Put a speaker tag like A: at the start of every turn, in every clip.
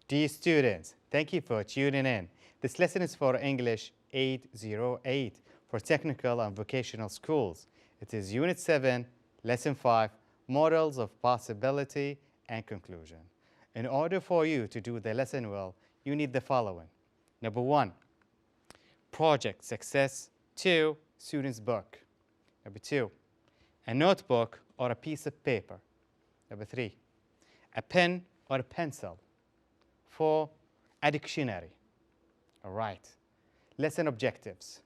A: Dear students, thank you for tuning in. This lesson is for English 808 for technical and vocational schools. It is Unit 7, Lesson 5, Models of Possibility and Conclusion. In order for you to do the lesson well, you need the following. Number 1, project success. 2, student's book. Number 2, a notebook or a piece of paper. Number 3, a pen or a pencil. 4, a dictionary. All right. Lesson objectives.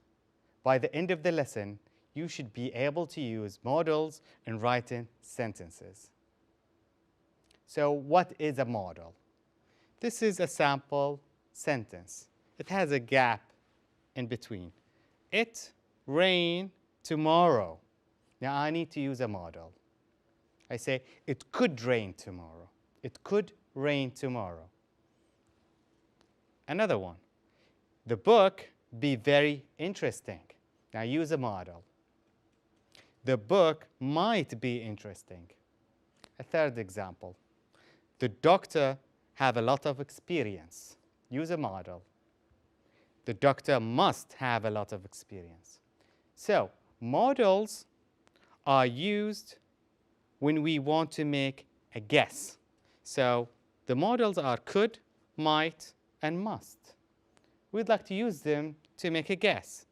A: By the end of the lesson, you should be able to use modals in writing sentences. So what is a modal? This is a sample sentence. It has a gap in between. It rain tomorrow. Now I need to use a modal. I say, it could rain tomorrow. It could rain tomorrow. Another one, the book be very interesting. Now use a modal. The book might be interesting. A third example, the doctor have a lot of experience. Use a modal. The doctor must have a lot of experience. So modals are used when we want to make a guess. So the modals are could, might, and must. We'd like to use them to make a guess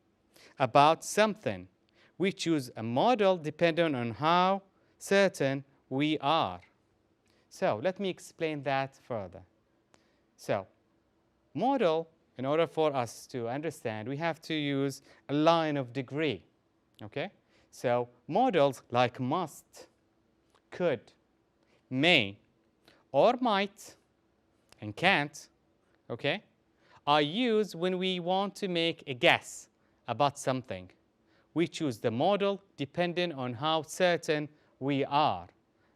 A: about something. We choose a modal depending on how certain we are. So let me explain that further. So modal, in order for us to understand, we have to use a line of degree. Okay? So modals like must, could, may, or might, and can't, okay, are used when we want to make a guess about something. We choose the modal depending on how certain we are.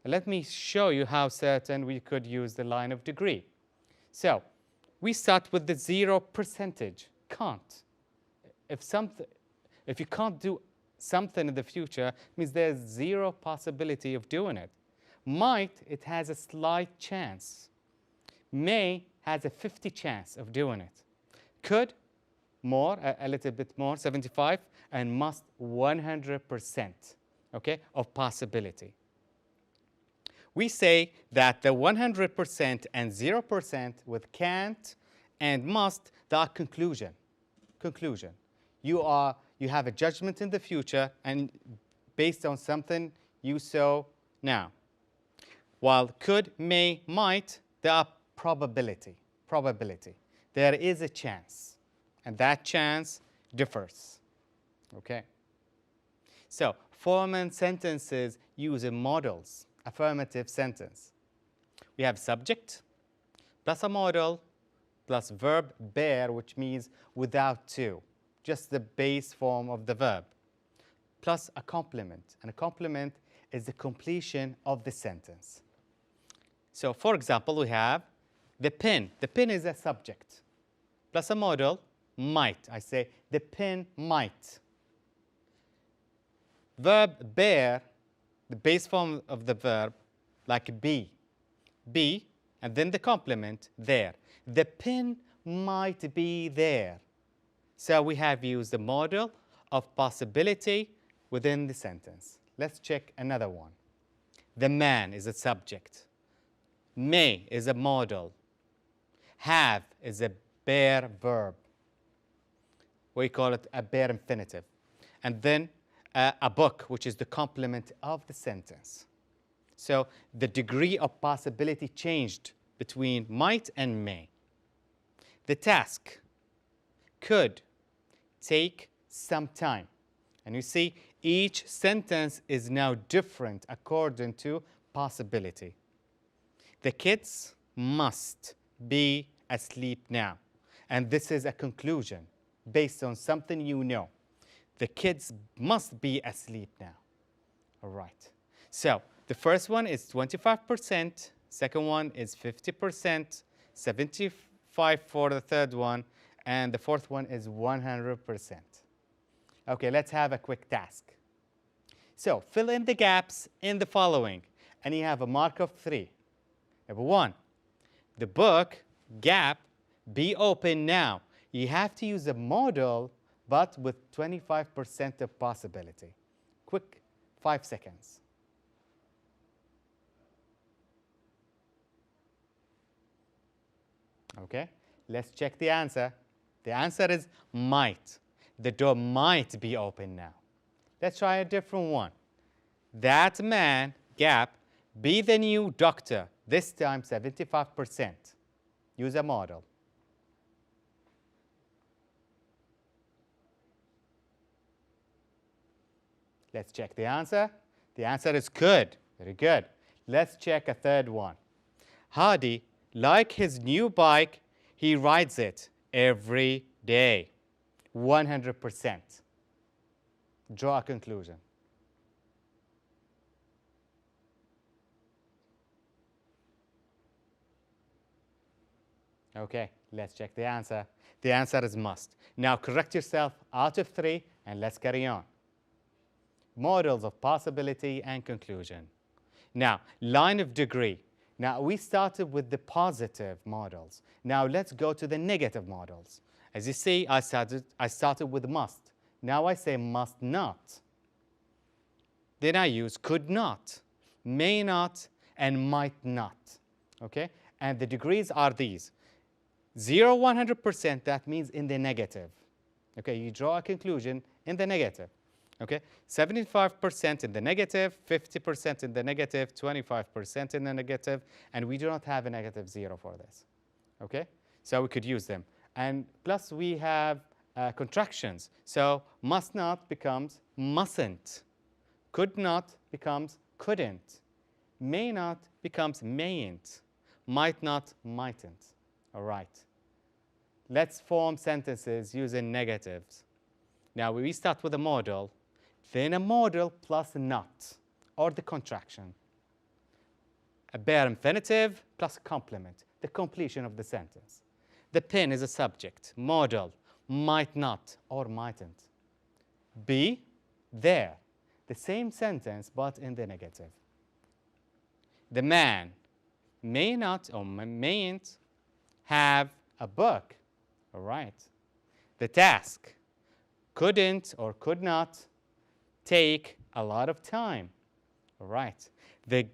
A: Let me show you how certain we could use the line of degree. So we start with the 0%. Can't. If you can't do something in the future, it means there's zero possibility of doing it. Might, it has a slight chance. May has a 50 chance of doing it. Could, more, a little bit more, 75, and must 100%, okay, of possibility. We say that the 100% and 0% with can't and must, they are conclusion. Conclusion. You have a judgment in the future and based on something you saw now. While could, may, might, they are probability. There is a chance, and that chance differs. Okay? So, forming sentences using modals. Affirmative sentence. We have subject plus a modal plus verb bear, which means without to, just the base form of the verb, plus a complement. And a complement is the completion of the sentence. So, for example, we have the pen. The pen is a subject. Plus a modal, might. I say the pen might. Verb bear, the base form of the verb, like be. Be, and then the complement, there. The pen might be there. So we have used the modal of possibility within the sentence. Let's check another one. The man is a subject. May is a modal. Have is a bare verb. We call it a bare infinitive. And then a book, which is the complement of the sentence. So the degree of possibility changed between might and may. The task could take some time. And you see, each sentence is now different according to possibility. The kids must be asleep now. And this is a conclusion based on something you know. The kids must be asleep now. All right. So the first one is 25%. Second one is 50%. 75 for the third one. And the fourth one is 100%. Okay, let's have a quick task. So fill in the gaps in the following. And you have a mark of 3. Number 1, the book gap, be open now. You have to use a modal, but with 25% of possibility. Quick 5 seconds. Okay, let's check the answer. The answer is might. The door might be open now. Let's try a different one. That man, gap, be the new doctor. This time 75%. Use a modal. Let's check the answer. The answer is good. Very good. Let's check a third one. Hadi, like his new bike, he rides it every day. 100%. Draw a conclusion. Okay, let's check the answer. The answer is must. Now correct yourself out of 3 and let's carry on. Models of possibility and conclusion. Now, line of degree. Now, we started with the positive models. Now, let's go to the negative models. As you see, I started with must. Now I say must not. Then I use could not, may not, and might not. Okay? And the degrees are these. 0, 100%, that means in the negative. Okay, you draw a conclusion in the negative. Okay, 75% in the negative, 50% in the negative, 25% in the negative, and we do not have a negative 0 for this. Okay, so we could use them. And plus we have contractions. So must not becomes mustn't. Could not becomes couldn't. May not becomes mayn't. Might not mightn't. All right. Let's form sentences using negatives. Now we start with a modal. Then a modal plus not, or the contraction. A bare infinitive plus complement, the completion of the sentence. The pen is a subject, modal, might not or mightn't. Be there, the same sentence but in the negative. The man may not or mayn't have a book. All right. The task couldn't or could not take a lot of time. All right. The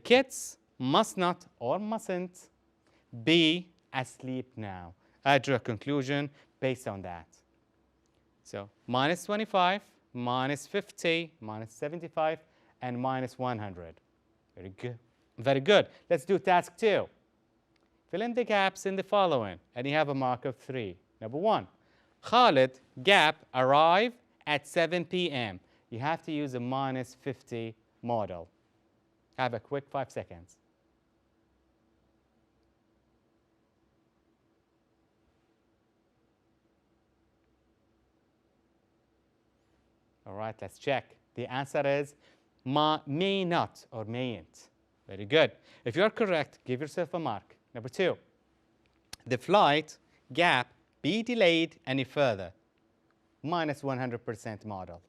A: kids must not or mustn't be asleep now. I drew a conclusion based on that. So minus 25, minus 50, minus 75, and minus 100. Very good. Very good. Let's do task 2. Fill in the gaps in the following, and you have a mark of 3. Number 1, Khalid, gap, arrive at 7 p.m. You have to use a minus 50 model. Have a quick 5 seconds. All right, let's check. The answer is may not or mayn't. Very good. If you're correct, give yourself a mark. Number 2, the flight, gap, be delayed any further. Minus 100% model.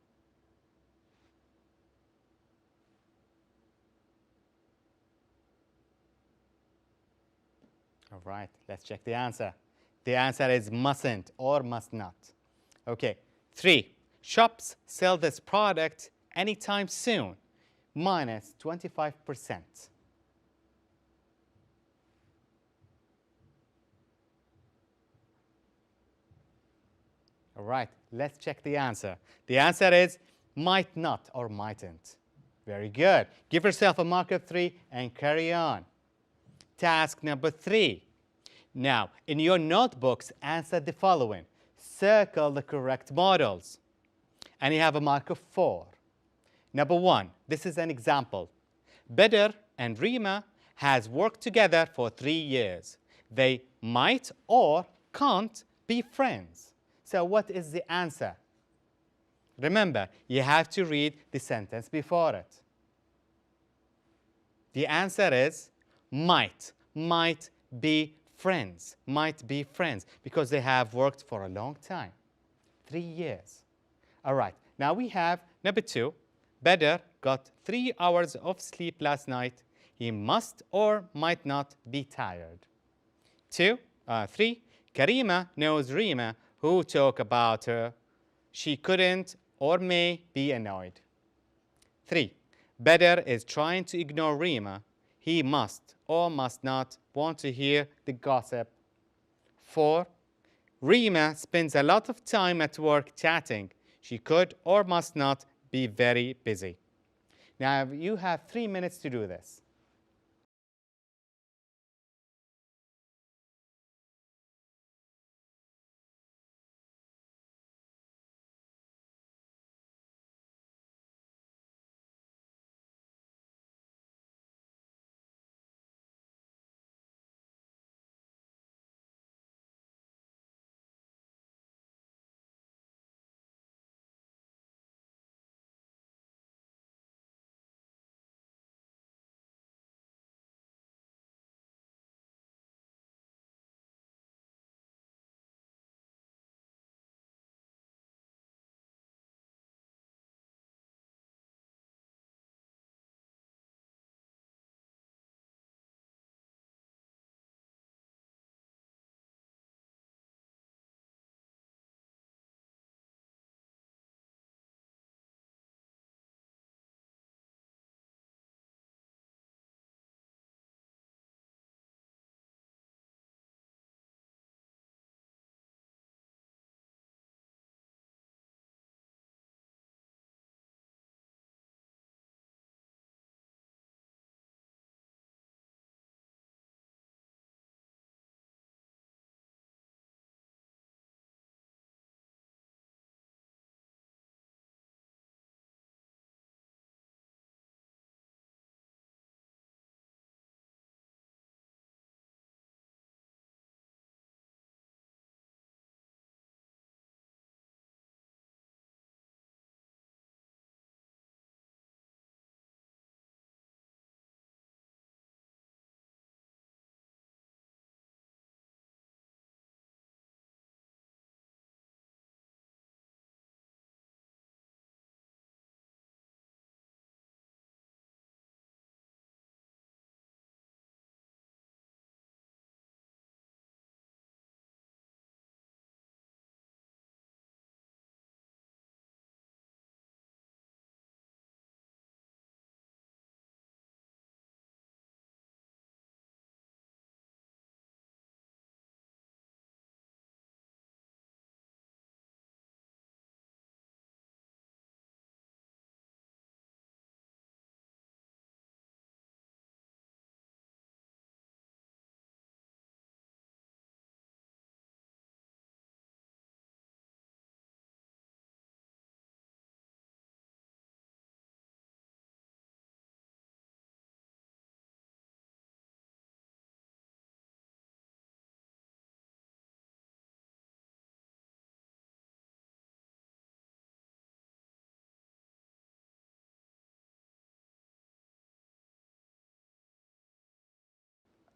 A: All right, let's check the answer. The answer is mustn't or must not. Okay, 3, shops sell this product anytime soon. Minus 25%. All right, let's check the answer. The answer is might not or mightn't. Very good. Give yourself a mark of 3 and carry on. Task number 3. Now, in your notebooks, answer the following. Circle the correct models. And you have a mark of 4. Number 1, this is an example. Bedr and Rima has worked together for 3 years. They might or can't be friends. So what is the answer? Remember, you have to read the sentence before it. The answer is might be friends, because they have worked for a long time, 3 years. All right, now we have number 2. Bedr got 3 hours of sleep last night. He must or might not be tired. 2, 3. Karima knows Rima, who talk about her. She couldn't or may be annoyed. 3. Bedr is trying to ignore Rima. He must or must not want to hear the gossip. 4. Rima spends a lot of time at work chatting. She could or must not be very busy. Now you have 3 minutes to do this.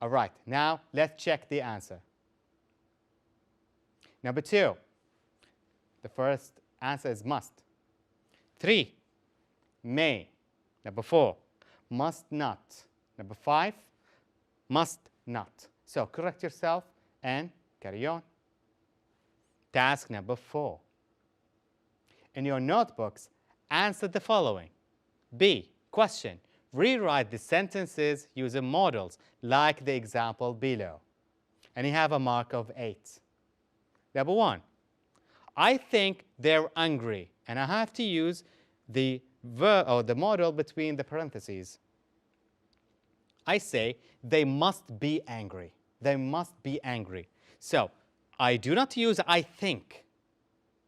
A: All right, now let's check the answer. Number 2, the first answer is must. 3, may. Number 4, must not. Number 5, must not. So correct yourself and carry on. Task number 4. In your notebooks, answer the following. B. Question. Rewrite the sentences using modals, like the example below. And you have a mark of 8. Number 1. I think they're angry, and I have to use the verb or the modal between the parentheses. I say they must be angry. They must be angry. So I do not use I think,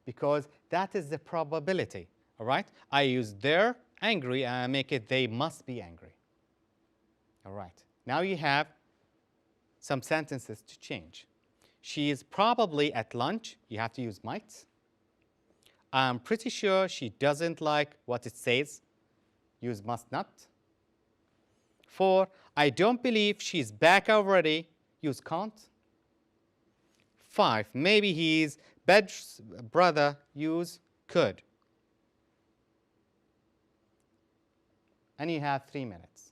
A: because that is the probability. All right? I use they're angry and I make it they must be angry. All right. Now you have some sentences to change. She is probably at lunch. You have to use might. I'm pretty sure she doesn't like what it says. Use must not. 4. I don't believe she's back already. Use can't. 5. Maybe he's Bedr's brother. Use could. And you have 3 minutes.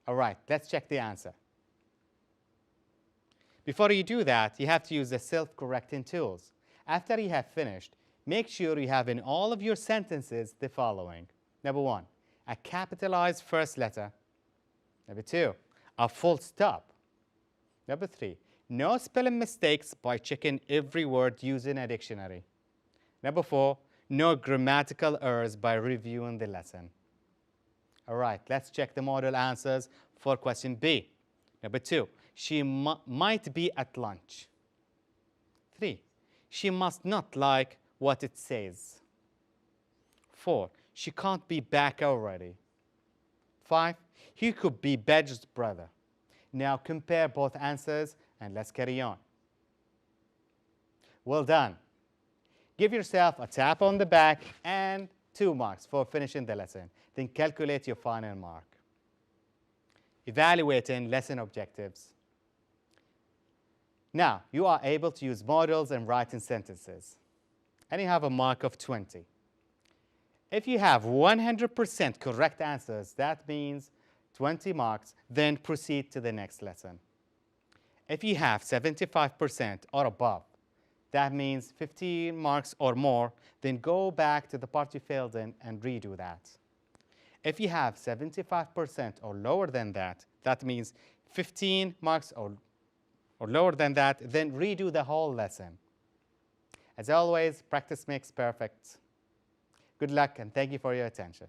A: All right, let's check the answer. Before you do that, you have to use the self-correcting tools. After you have finished, make sure you have in all of your sentences the following. Number 1, a capitalized first letter. Number 2, a full stop. Number 3, no spelling mistakes by checking every word using a dictionary. Number 4, no grammatical errors by reviewing the lesson. All right, let's check the model answers for question B. Number 2, she might be at lunch. 3, she must not like what it says. 4, she can't be back already. 5, he could be Bed's brother. Now compare both answers and let's carry on. Well done. Give yourself a tap on the back and 2 marks for finishing the lesson. Then calculate your final mark. Evaluating lesson objectives. Now, you are able to use models and writing sentences. And you have a mark of 20. If you have 100% correct answers, that means 20 marks, then proceed to the next lesson. If you have 75% or above, that means 15 marks or more, then go back to the part you failed in and redo that. If you have 75% or lower than that, that means 15 marks or lower than that, then redo the whole lesson. As always, practice makes perfect. Good luck and thank you for your attention.